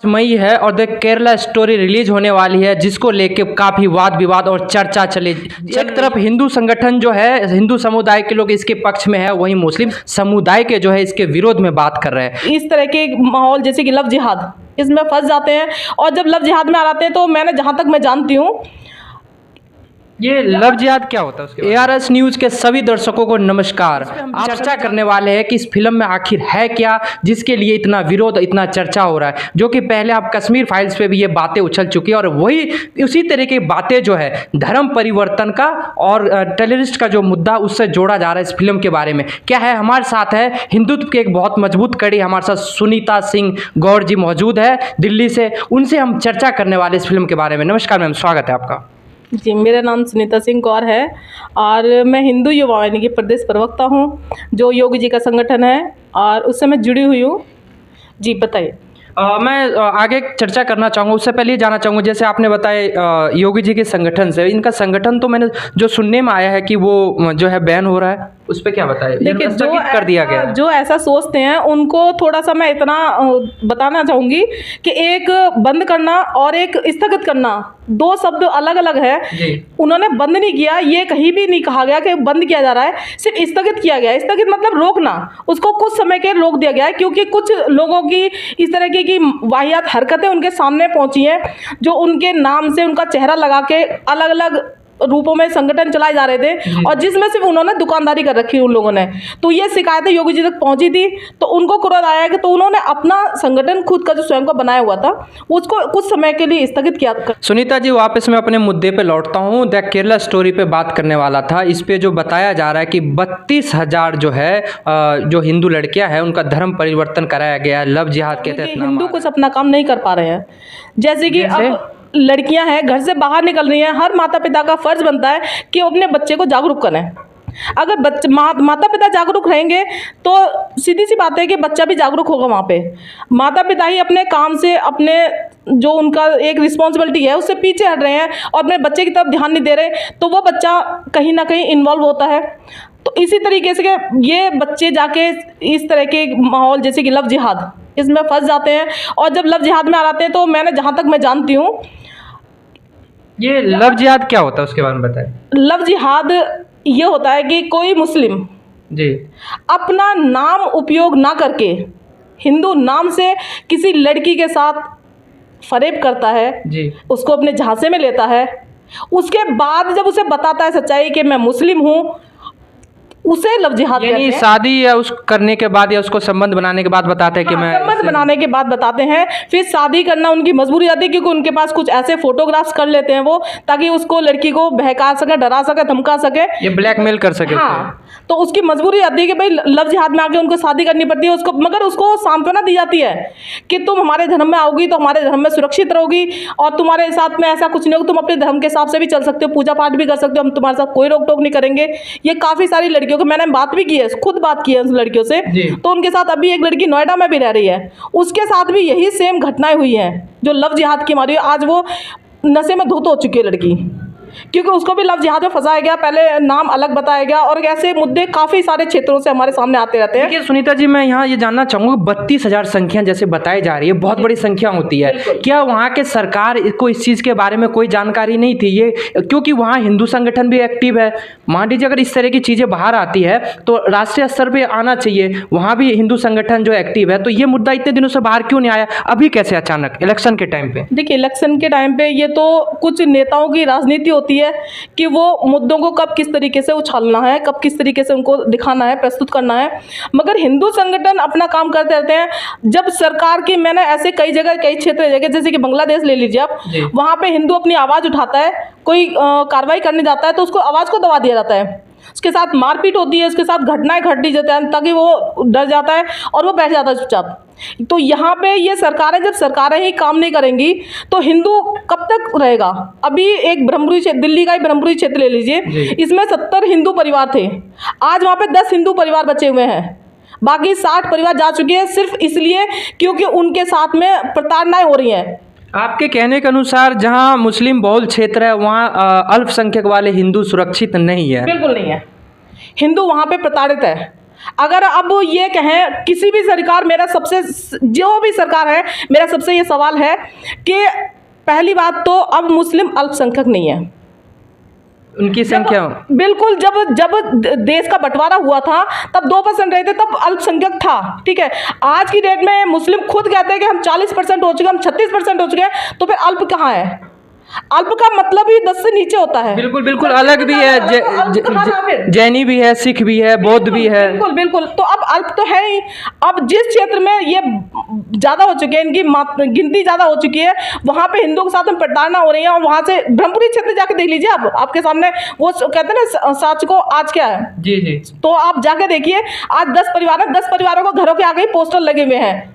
मई है और the Kerala story release होने वाली है, जिसको लेके काफी वाद विवाद और चर्चा चले। एक तरफ हिंदू संगठन जो है, हिंदू समुदाय के लोग इसके पक्ष में है, वहीं मुस्लिम समुदाय के जो है इसके विरोध में बात कर रहे हैं। इस तरह के माहौल जैसे कि लव जिहाद, इसमें फंस जाते हैं और जब लव जिहाद में आ जाते हैं तो मैंने जहाँ तक मैं जानती हूँ, ये लव जिहाद क्या होता है उसके ARS न्यूज के सभी दर्शकों को नमस्कार। आप चर्चा करने वाले हैं कि इस फिल्म में आखिर है क्या, जिसके लिए इतना विरोध, इतना चर्चा हो रहा है। जो कि पहले आप कश्मीर फाइल्स पे भी ये बातें उछल चुकी है और वही उसी तरह की बातें जो है धर्म परिवर्तन का और टेररिस्ट का जो मुद्दा, उससे जोड़ा जा रहा है इस फिल्म के बारे में। क्या है, हमारे साथ है हिंदुत्व की एक बहुत मजबूत कड़ी, हमारे साथ सुनीता सिंह गौर जी मौजूद है दिल्ली से। उनसे हम चर्चा करने वाले इस फिल्म के बारे में। नमस्कार मैम, स्वागत है आपका। जी, मेरा नाम सुनीता सिंह गौर है और मैं हिंदू युवा वाहिनी की प्रदेश प्रवक्ता हूँ, जो योगी जी का संगठन है और उससे मैं जुड़ी हुई हूँ। जी बताइए। मैं आगे चर्चा करना चाहूँगा, उससे पहले ये जानना चाहूँगा, जैसे आपने बताया योगी जी के संगठन से, इनका संगठन तो मैंने जो सुनने में आया है कि वो जो है बैन हो रहा है, उस पर क्या बताए? देखिए, जो कर दिया गया है। जो ऐसा सोचते हैं उनको थोड़ा सा मैं इतना बताना चाहूँगी कि एक बंद करना और एक स्थगित करना दो शब्द अलग अलग है। उन्होंने बंद नहीं किया, ये कहीं भी नहीं कहा गया कि बंद किया जा रहा है, सिर्फ स्थगित किया गया है। स्थगित मतलब रोकना, उसको कुछ समय के रोक दिया गया है, क्योंकि कुछ लोगों की इस तरह की वाहियात हरकतें उनके सामने पहुंची हैं, जो उनके नाम से उनका चेहरा लगा के अलग अलग रूपों में संगठन चलाए जा रहे थे और जिसमें सिर्फ उन्होंने दुकानदारी कर रखी उन लोगों ने। तो ये शिकायतें योगी जी तक पहुंची थी, तो उनको क्रोध आया कि तो उन्होंने अपना संगठन खुद का जो स्वयं का बनाया हुआ था उसको कुछ समय के लिए स्थगित किया। सुनीता जी, वापस मैं अपने मुद्दे पे लौटता हूँ। द केरला स्टोरी पे बात करने वाला था। इस पे जो बताया जा रहा है कि 32,000 जो है जो हिंदू लड़कियां हैं उनका धर्म परिवर्तन कराया गया है, लव जिहाद के तहत। हिंदू कुछ अपना काम नहीं कर पा रहे हैं, जैसे कि अब लड़कियां हैं घर से बाहर निकल रही हैं, हर माता पिता का फर्ज बनता है कि वो अपने बच्चे को जागरूक करें। अगर बच्चे माता पिता जागरूक रहेंगे तो सीधी सी बात है कि बच्चा भी जागरूक होगा। वहाँ पे माता पिता ही अपने काम से, अपने जो उनका एक रिस्पॉन्सिबिलिटी है उससे पीछे हट रहे हैं और अपने बच्चे की तरफ ध्यान नहीं दे रहे, तो वो बच्चा कहीं ना कहीं इन्वॉल्व होता है। तो इसी तरीके से ये बच्चे जाके इस तरह के माहौल जैसे कि लव जिहाद, इसमें फंस जाते हैं और जब लव जिहाद में आ जाते हैं तो मैंने जहाँ तक मैं जानती हूँ, ये लव जिहाद क्या होता है उसके बारे में बताएं। लव जिहाद ये होता है कि कोई मुस्लिम जी अपना नाम उपयोग ना करके हिंदू नाम से किसी लड़की के साथ फरेब करता है जी, उसको अपने झांसे में लेता है, उसके बाद जब उसे बताता है सच्चाई कि मैं मुस्लिम हूँ, उसे लव जिहाद कहते हैं। शादी या उस करने के बाद या उसको संबंध बनाने के बाद बताते हैं कि मैं संबंध बनाने के बाद बताते हैं। फिर शादी करना उनकी मजबूरी आती है, क्योंकि उनके पास कुछ ऐसे फोटोग्राफ्स कर लेते हैं वो, ताकि उसको लड़की को बहका सके, डरा सके, धमका सके, ये ब्लैकमेल कर सके। हाँ, तो उसकी मजबूरी आती है कि भाई लव जिहाद में आके उनको शादी करनी पड़ती है उसको, मगर उसको सांत्वना दी जाती है कि तुम हमारे धर्म में आओगी तो हमारे धर्म में सुरक्षित रहोगी और तुम्हारे साथ में ऐसा कुछ नहीं होगा, तुम अपने धर्म के हिसाब से भी चल सकते हो, पूजा पाठ भी कर सकते हो, हम तुम्हारे साथ कोई रोक टोक नहीं करेंगे। ये काफ़ी सारी लड़कियों को मैंने बात भी की है, खुद बात की है उस लड़कियों से। तो उनके साथ अभी एक लड़की नोएडा में भी रह रही है, उसके साथ भी यही सेम घटनाएं हुई हैं जो लव जिहाद की मारी। आज वो नशे में धुत हो चुकी है लड़की, क्योंकि उसको भी लव जिहाद में फंसाया गया, पहले नाम अलग बताया गया और ऐसे मुद्दे काफ़ी सारे क्षेत्रों से हमारे सामने आते रहते हैं। देखिए सुनीता जी, मैं यहाँ ये जानना चाहूँगा, 32,000 संख्या जैसे बताई जा रही है, बहुत बड़ी संख्या होती है। क्या वहाँ के सरकार को इस चीज़ के बारे में कोई जानकारी नहीं थी? ये क्योंकि वहाँ हिंदू संगठन भी एक्टिव है, मान लीजिए अगर इस तरह की चीज़ें बाहर आती है तो राष्ट्रीय स्तर पर आना चाहिए, वहाँ भी हिंदू संगठन जो एक्टिव है, तो ये मुद्दा इतने दिनों से बाहर क्यों नहीं आया, अभी कैसे अचानक इलेक्शन के टाइम पे? देखिए, इलेक्शन के टाइम पे ये तो कुछ नेताओं की राजनीति होती है कि वो मुद्दों को कब किस तरीके से उछालना है, कब किस तरीके से उनको दिखाना है, प्रस्तुत करना है, मगर हिंदू संगठन अपना काम करते रहते हैं। जब सरकार की, मैंने ऐसे कई जगह, कई क्षेत्र जगह, जैसे कि बांग्लादेश ले लीजिए आप, वहाँ पे हिंदू अपनी आवाज़ उठाता है, कोई कार्रवाई करने जाता है तो उसको आवाज़ को दबा दिया जाता है, उसके साथ मारपीट होती है, उसके साथ घटनाएं घट जाती हैं ताकि वो डर जाता है और वो बैठ जाता है चुपचाप। तो यहाँ पे ये सरकारें, जब सरकारें ही काम नहीं करेंगी तो हिंदू कब तक रहेगा? अभी एक ब्रह्मपुरी क्षेत्र, दिल्ली का ही ब्रह्मपुरी क्षेत्र ले लीजिए, इसमें 70 हिंदू परिवार थे, आज वहाँ पे 10 हिंदू परिवार बचे हुए हैं, बाकी 60 परिवार जा चुके हैं, सिर्फ इसलिए क्योंकि उनके साथ में प्रताड़नाएं हो रही हैं। आपके कहने के अनुसार जहां मुस्लिम बहुल क्षेत्र है वहां अल्पसंख्यक वाले हिंदू सुरक्षित नहीं है? बिल्कुल नहीं है, हिंदू वहाँ पे प्रताड़ित है। अगर अब ये कहें किसी भी सरकार, मेरा सबसे, जो भी सरकार है, मेरा सबसे ये सवाल है कि पहली बात तो अब मुस्लिम अल्पसंख्यक नहीं है, उनकी संख्या बिल्कुल। जब देश का बंटवारा हुआ था तब 2% रहे थे, तब अल्पसंख्यक था, ठीक है। आज की डेट में मुस्लिम खुद कहते हैं कि हम 40% हो चुके हैं, हम 36% हो चुके हैं, तो फिर अल्प कहाँ है? अल्प का मतलब ही 10 से नीचे होता है। बिल्कुल बिल्कुल अलग भी है, जैनी भी है, सिख भी है, बौद्ध भी है। बिल्कुल बिल्कुल। तो अब अल्प तो है ही। अब जिस क्षेत्र में ये ज़्यादा हो चुके हैं, इनकी गिनती ज़्यादा हो चुकी है, वहाँ पे हिंदुओं के साथ में प्रताड़ना हो रही है। और वहाँ से ब्रह्मपुरी क्षेत्र जाके देख लीजिए, अब आपके सामने वो कहते हैं ना, सच को आज क्या है। जी जी। तो आप जाके देखिए, आज 10 परिवारों को घरों के आगे ही पोस्टर लगे हुए हैं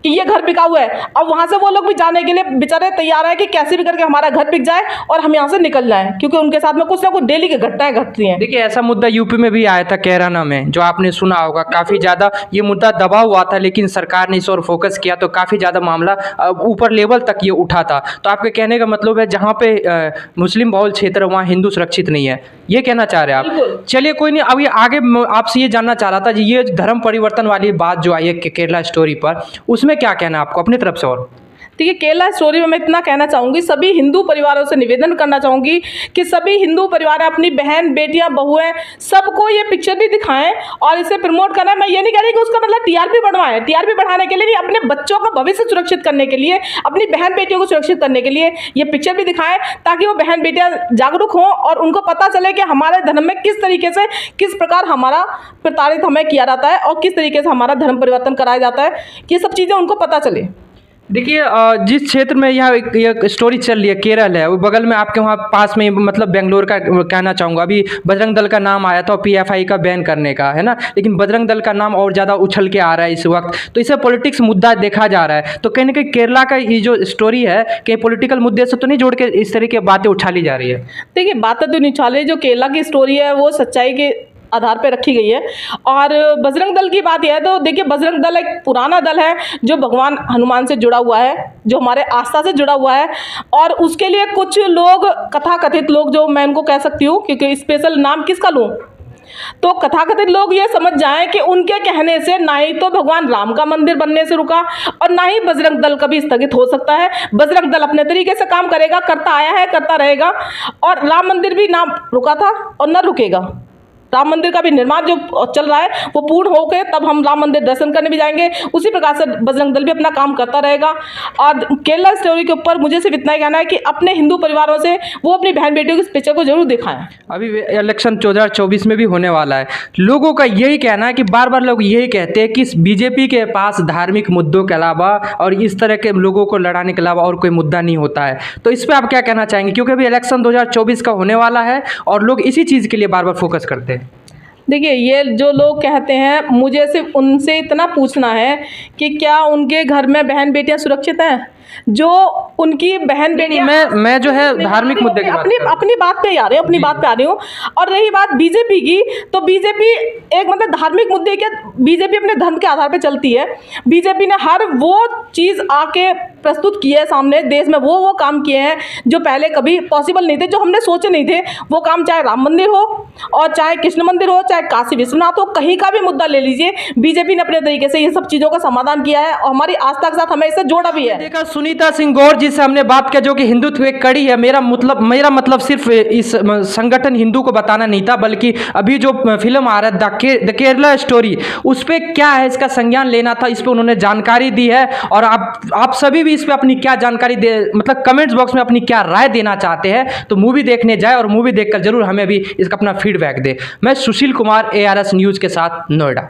कि ये घर बिका हुआ है। अब वहाँ से वो लोग भी जाने के लिए बेचारे तैयार हैं कि कैसे भी करके हमारा घर बिक जाए और हम यहाँ से निकल जाएं, क्योंकि उनके साथ में कुछ ना कुछ डेली की घटनाएं घटती हैं। देखिए, ऐसा मुद्दा यूपी में भी आया था, कैराना में, जो आपने सुना होगा। काफ़ी ज़्यादा ये मुद्दा दबा हुआ था, लेकिन सरकार ने इस ओर फोकस किया तो काफ़ी ज़्यादा मामला ऊपर लेवल तक ये उठा था। तो आपके कहने का मतलब है जहाँ पे मुस्लिम बहुल क्षेत्र है, वहाँ हिंदू सुरक्षित नहीं है, ये कहना चाह रहे हैं आप? चलिए कोई नहीं, अब ये आगे आपसे ये जानना चाह रहा था, ये धर्म परिवर्तन वाली बात जो आई है केरला स्टोरी पर, उसमें क्या कहना है आपको अपनी तरफ से? और देखिए, केरला स्टोरी में मैं इतना कहना चाहूँगी, सभी हिंदू परिवारों से निवेदन करना चाहूँगी कि सभी हिंदू परिवार अपनी बहन, बेटियाँ, बहुएं, सबको ये पिक्चर भी दिखाएं और इसे प्रमोट करना है। मैं ये नहीं कह रही कि उसका मतलब टीआरपी बढ़वाएं, टीआरपी बढ़ाने के लिए नहीं, अपने बच्चों का भविष्य सुरक्षित करने के लिए, अपनी बहन बेटियों को सुरक्षित करने के लिए ये पिक्चर भी दिखाएं, ताकि वो बहन बेटियाँ जागरूक हों और उनको पता चले कि हमारे धर्म में किस तरीके से, किस प्रकार हमारा प्रताड़ित हमें किया जाता है और किस तरीके से हमारा धर्म परिवर्तन कराया जाता है, ये सब चीज़ें उनको पता चले। देखिए, जिस क्षेत्र में यह एक स्टोरी चल रही है, केरल है, वो बगल में आपके वहाँ पास में, मतलब बेंगलोर का कहना चाहूँगा। अभी बजरंग दल का नाम आया था पीएफआई का बैन करने का, है ना, लेकिन बजरंग दल का नाम और ज़्यादा उछल के आ रहा है इस वक्त, तो इसे पॉलिटिक्स मुद्दा देखा जा रहा है। तो कहीं ना कहीं केरला का ये जो स्टोरी है, कहीं पॉलिटिकल मुद्दे से तो नहीं जोड़ के इस तरह की बातें उछाली जा रही है? देखिए, बातें तो नहीं उछाली, जो केरला की स्टोरी है वो सच्चाई के आधार पर रखी गई है। और बजरंग दल की बात यह है, तो देखिए, बजरंग दल एक पुराना दल है जो भगवान हनुमान से जुड़ा हुआ है, जो हमारे आस्था से जुड़ा हुआ है। और उसके लिए कुछ लोग, कथाकथित लोग, जो मैं उनको कह सकती हूँ, क्योंकि स्पेशल नाम किसका लूँ, तो तथाकथित लोग ये समझ जाएं कि उनके कहने से ना ही तो भगवान राम का मंदिर बनने से रुका और ना ही बजरंग दल कभी स्थगित हो सकता है। बजरंग दल अपने तरीके से काम करेगा, करता आया है, करता रहेगा, और राम मंदिर भी ना रुका था और ना रुकेगा। राम मंदिर का भी निर्माण जो चल रहा है वो पूर्ण हो गए, तब हम राम मंदिर दर्शन करने भी जाएंगे। उसी प्रकार से बजरंग दल भी अपना काम करता रहेगा। और केरला स्टोरी के ऊपर मुझे सिर्फ इतना ही कहना है कि अपने हिंदू परिवारों से वो अपनी बहन बेटियों की पिक्चर को जरूर दिखाएं। अभी इलेक्शन 2024 में भी होने वाला है, लोगों का यही कहना है कि बार बार लोग यही कहते हैं कि बीजेपी के पास धार्मिक मुद्दों के अलावा और इस तरह के लोगों को लड़ाने के अलावा और कोई मुद्दा नहीं होता है। तो इस पर आप क्या कहना चाहेंगे, क्योंकि अभी इलेक्शन 2024 का होने वाला है और लोग इसी चीज़ के लिए बार बार फोकस करते हैं? देखिए, ये जो लोग कहते हैं, मुझे सिर्फ उनसे इतना पूछना है कि क्या उनके घर में बहन बेटियां सुरक्षित हैं? जो उनकी बहन बेटियां, मैं जो है धार्मिक मुद्दे की अपनी बात पे आ रही हूँ, अपनी बात पे आ रही हूँ। और रही बात बीजेपी की, तो बीजेपी एक मतलब धार्मिक मुद्दे के, बीजेपी अपने धर्म के आधार पे चलती है। बीजेपी ने हर वो चीज़ आके प्रस्तुत की है सामने देश में, वो काम किए हैं जो पहले कभी पॉसिबल नहीं थे, जो हमने सोचे नहीं थे। वो काम चाहे राम मंदिर हो और चाहे कृष्ण मंदिर हो, चाहे काशी विश्वनाथ हो, कहीं का भी मुद्दा ले लीजिए, बीजेपी ने अपने तरीके से ये सब चीज़ों का समाधान किया है और हमारी आस्था के साथ हमें इससे जोड़ा भी है। देखा सुनीता सिंह गौर जिससे हमने बात किया, जो कि हिंदुत्व एक कड़ी है। मेरा मतलब सिर्फ इस संगठन हिंदू को बताना नहीं था, बल्कि अभी जो फिल्म आ रहा है द केरला स्टोरी, उस पर क्या है इसका संज्ञान लेना था, इस पर उन्होंने जानकारी दी है। और आप सभी भी इस पे अपनी क्या जानकारी दे, मतलब कमेंट्स बॉक्स में अपनी क्या राय देना चाहते हैं, तो मूवी देखने जाए और मूवी देखकर जरूर हमें भी इसका अपना फीडबैक दे। मैं सुशील कुमार, ARS न्यूज़ के साथ, नोएडा।